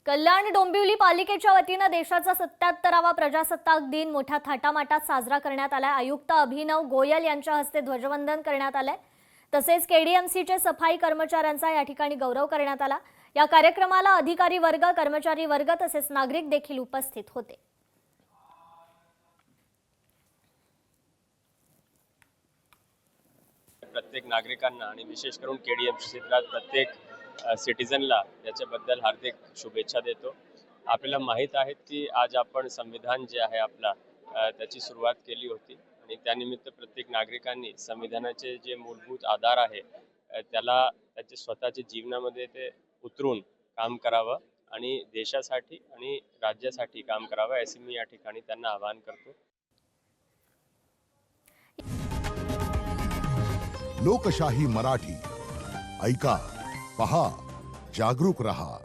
कल्याण डोंबिवली पालिकेच्या वतीने देशाचा 77वा प्रजासत्ताक दिन मोठ्या थाटामाटात साजरा करण्यात आला। आयुक्त अभिनव गोयल यांच्या हस्ते ध्वजवंदन करण्यात आले। तसेच केडीएमसीचे सफाई कर्मचाऱ्यांचा या ठिकाणी गौरव करण्यात आला। या कार्यक्रमाला अधिकारी वर्ग, कर्मचारी वर्ग तसेच नागरिक देखील उपस्थित होते। प्रत्येक नागरिकांना आणि विशेष करून केडीएमसी क्षेत्रात प्रत्येक सिटीजनला याच्याबद्दल हार्दिक शुभेच्छा देतो। आपल्याला माहित आहे की आज आपण संविधान जे आहे आपला त्याची सुरुवात केली होती आणि त्यानिमित्त प्रत्येक नागरिकांनी संविधानाचे जे मूलभूत आधार आहे त्याला त्याच्या स्वतःच्या जीवनामध्ये ते उतरून काम करावं आणि देशासाठी आणि राज्यासाठी काम करावं असे मी या ठिकाणी त्यांना आवाहन करतो। लोकशाही मराठी ऐका, पहा, जागरूक रहा।